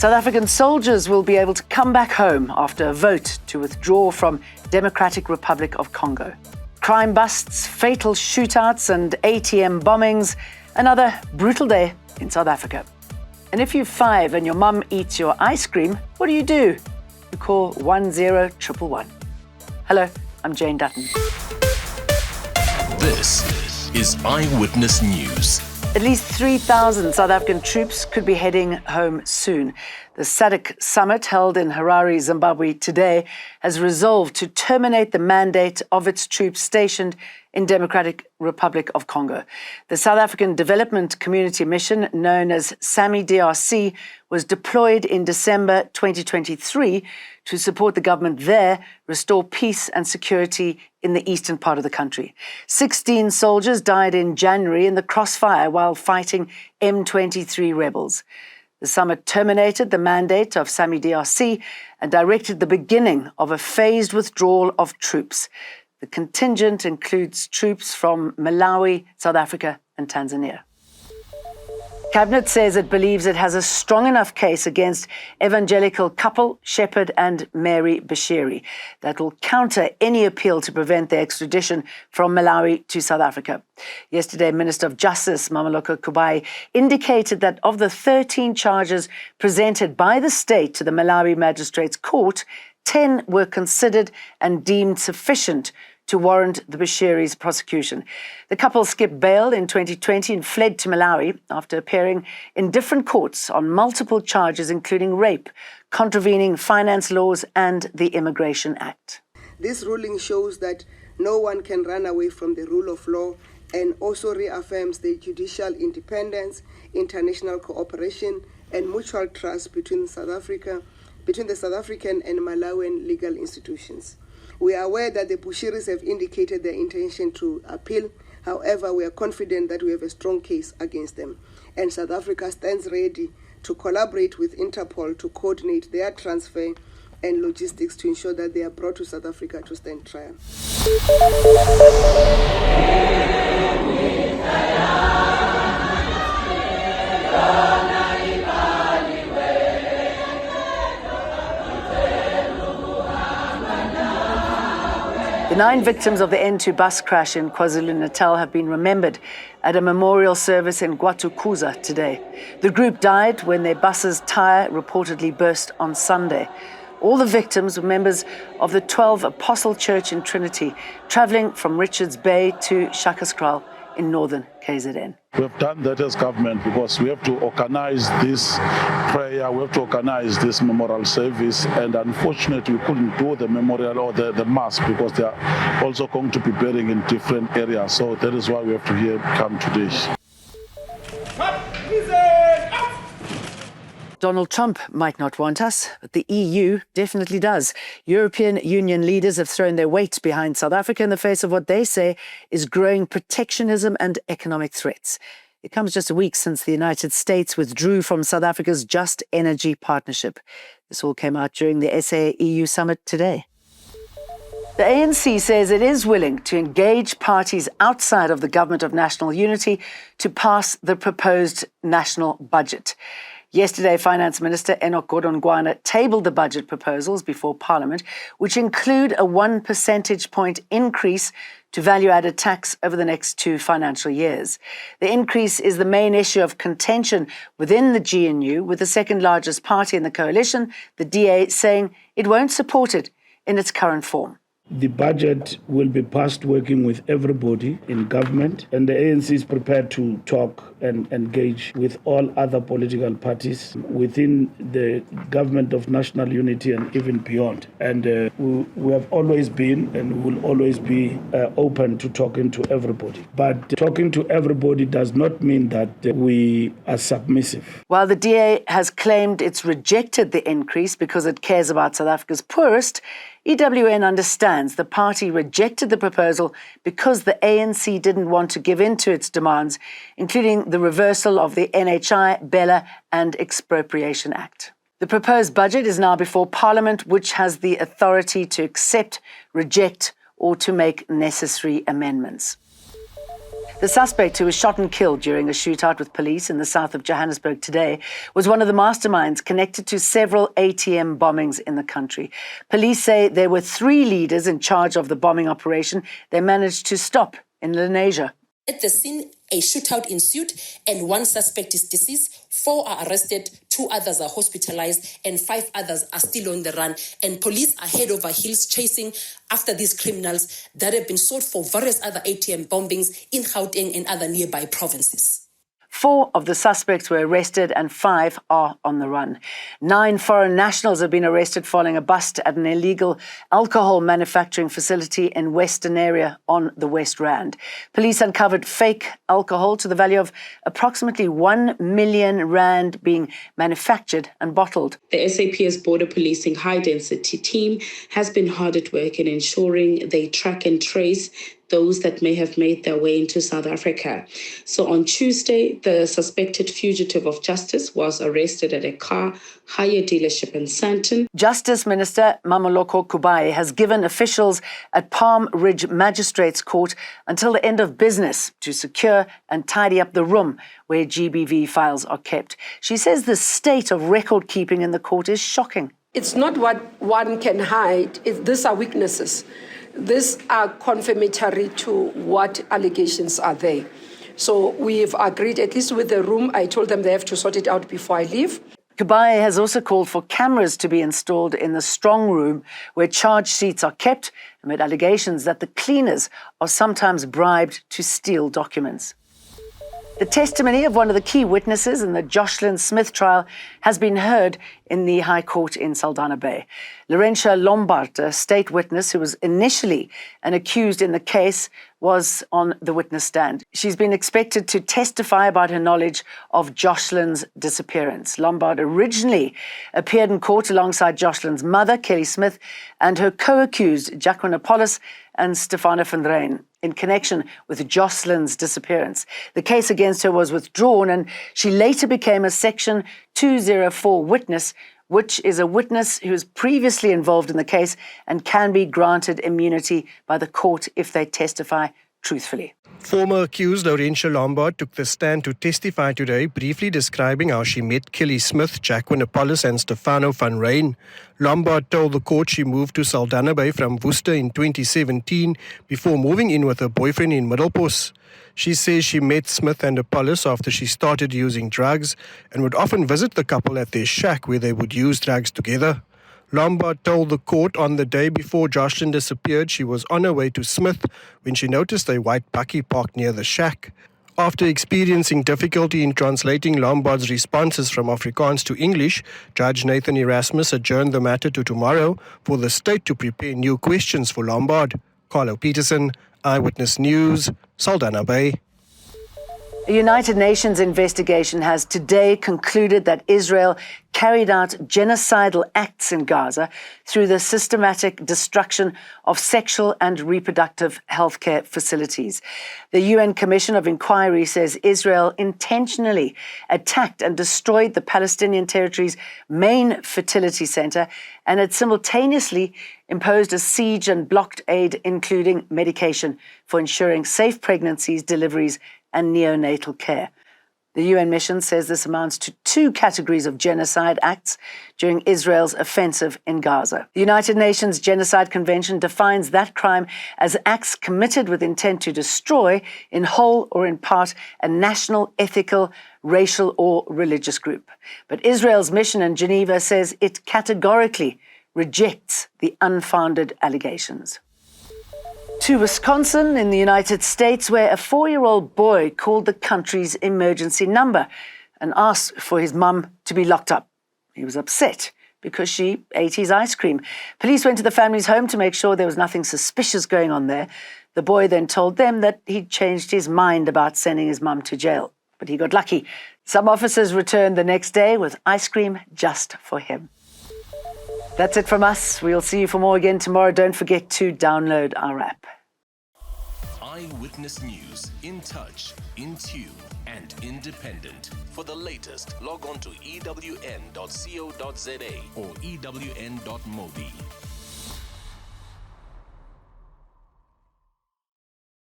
South African soldiers will be able to come back home after a vote to withdraw from Democratic Republic of Congo. Crime busts, fatal shootouts and ATM bombings. Another brutal day in South Africa. And if you're 5 and your mum eats your ice cream, what do? You call 10111. Hello, I'm Jane Dutton. This is Eyewitness News. At least 3,000 South African troops could be heading home soon. The SADC summit held in Harare, Zimbabwe today has resolved to terminate the mandate of its troops stationed in Democratic Republic of Congo. The South African Development Community Mission, known as SAMI DRC, was deployed in December 2023 to support the government there restore peace and security in the eastern part of the country. 16 soldiers died in January in the crossfire while fighting M23 rebels. The summit terminated the mandate of SAMI DRC and directed the beginning of a phased withdrawal of troops. The contingent includes troops from Malawi, South Africa and Tanzania. Cabinet says it believes it has a strong enough case against evangelical couple Shepherd and Mary Bushiri that will counter any appeal to prevent their extradition from Malawi to South Africa. Yesterday, Minister of Justice Mamoloko Kubai indicated that of the 13 charges presented by the state to the Malawi Magistrates Court, 10 were considered and deemed sufficient to warrant the Bushiri's prosecution. The couple skipped bail in 2020 and fled to Malawi after appearing in different courts on multiple charges, including rape, contravening finance laws and the Immigration Act. This ruling shows that no one can run away from the rule of law and also reaffirms the judicial independence, international cooperation and mutual trust between the South African and Malawian legal institutions. We are aware that the Bushiris have indicated their intention to appeal. However, we are confident that we have a strong case against them. And South Africa stands ready to collaborate with Interpol to coordinate their transfer and logistics to ensure that they are brought to South Africa to stand trial. The 9 victims of the N2 bus crash in KwaZulu-Natal have been remembered at a memorial service in Gwatukuza today. The group died when their bus's tyre reportedly burst on Sunday. All the victims were members of the 12 Apostle Church in Trinity, travelling from Richards Bay to Shakaskraal in northern KZN. We have done that as government because we have to organize this prayer, we have to organize this memorial service, and unfortunately we couldn't do the memorial or the mass because they are also going to be burying in different areas. So that is why we have to come today. Donald Trump might not want us, but the EU definitely does. European Union leaders have thrown their weight behind South Africa in the face of what they say is growing protectionism and economic threats. It comes just a week since the United States withdrew from South Africa's Just Energy Partnership. This all came out during the SA-EU summit today. The ANC says it is willing to engage parties outside of the Government of National Unity to pass the proposed national budget. Yesterday, Finance Minister Enoch Godongwana tabled the budget proposals before Parliament, which include a 1 percentage point increase to value-added tax over the next 2 financial years. The increase is the main issue of contention within the GNU, with the second largest party in the coalition, the DA, saying it won't support it in its current form. The budget will be passed working with everybody in government, and the ANC is prepared to talk and engage with all other political parties within the Government of National Unity and even beyond. And we have always been and will always be open to talking to everybody. But talking to everybody does not mean that we are submissive. While the DA has claimed it's rejected the increase because it cares about South Africa's poorest, EWN understands the party rejected the proposal because the ANC didn't want to give in to its demands, including the reversal of the NHI, Bella and Expropriation Act. The proposed budget is now before Parliament, which has the authority to accept, reject or to make necessary amendments. The suspect, who was shot and killed during a shootout with police in the south of Johannesburg today, was one of the masterminds connected to several ATM bombings in the country. Police say there were 3 leaders in charge of the bombing operation they managed to stop in Lenasia. At the scene, a shootout ensued and 1 suspect is deceased, 4 are arrested, 2 others are hospitalized, and 5 others are still on the run. And police are head over heels chasing after these criminals that have been sought for various other ATM bombings in Gauteng and other nearby provinces. 4 of the suspects were arrested and 5 are on the run. 9 foreign nationals have been arrested following a bust at an illegal alcohol manufacturing facility in Western area on the West Rand. Police uncovered fake alcohol to the value of approximately 1 million rand being manufactured and bottled. The SAPS border policing high-density team has been hard at work in ensuring they track and trace those that may have made their way into South Africa. So on Tuesday, the suspected fugitive of justice was arrested at a car hire dealership in Sandton. Justice Minister Mamoloko Kubayi has given officials at Palm Ridge Magistrates Court until the end of business to secure and tidy up the room where GBV files are kept. She says the state of record keeping in the court is shocking. It's not what one can hide. These are weaknesses. These are confirmatory to what allegations are there. So we've agreed, at least with the room, I told them they have to sort it out before I leave. Kubayi has also called for cameras to be installed in the strong room where charge sheets are kept, amid allegations that the cleaners are sometimes bribed to steal documents. The testimony of one of the key witnesses in the Joslin Smith trial has been heard in the High Court in Saldanha Bay. Laurentia Lombard, a state witness who was initially an accused in the case, was on the witness stand. She's been expected to testify about her knowledge of Joslin's disappearance. Lombard originally appeared in court alongside Joslin's mother, Kelly Smith, and her co-accused, Jacqueline Apollos and Stefana van Rijn, in connection with Joslin's disappearance. The case against her was withdrawn and she later became a Section 204 witness, which is a witness who is previously involved in the case and can be granted immunity by the court if they testify truthfully. Former accused Laurentia Lombard took the stand to testify today, briefly describing how she met Kelly Smith, Jacqueline Apollos and Stefano van Rijn. Lombard told the court she moved to Saldanha Bay from Worcester in 2017 before moving in with her boyfriend in Middelpos. She says she met Smith and Apollos after she started using drugs and would often visit the couple at their shack where they would use drugs together. Lombard told the court on the day before Joslin disappeared she was on her way to Smith when she noticed a white bakkie parked near the shack. After experiencing difficulty in translating Lombard's responses from Afrikaans to English, Judge Nathan Erasmus adjourned the matter to tomorrow for the state to prepare new questions for Lombard. Carlo Peterson, Eyewitness News, Saldanha Bay. A United Nations investigation has today concluded that Israel carried out genocidal acts in Gaza through the systematic destruction of sexual and reproductive healthcare facilities. The UN Commission of Inquiry says Israel intentionally attacked and destroyed the Palestinian territory's main fertility center and had simultaneously imposed a siege and blocked aid, including medication, for ensuring safe pregnancies, deliveries, and neonatal care. The UN mission says this amounts to 2 categories of genocide acts during Israel's offensive in Gaza. The United Nations Genocide Convention defines that crime as acts committed with intent to destroy, in whole or in part, a national, ethical, racial, or religious group. But Israel's mission in Geneva says it categorically rejects the unfounded allegations. To Wisconsin in the United States, where a 4-year-old boy called the country's emergency number and asked for his mum to be locked up. He was upset because she ate his ice cream. Police went to the family's home to make sure there was nothing suspicious going on there. The boy then told them that he'd changed his mind about sending his mum to jail. But he got lucky. Some officers returned the next day with ice cream just for him. That's it from us. We'll see you for more again tomorrow. Don't forget to download our app. Eyewitness News, in touch, in tune, and independent. For the latest, log on to ewn.co.za or ewn.mobi.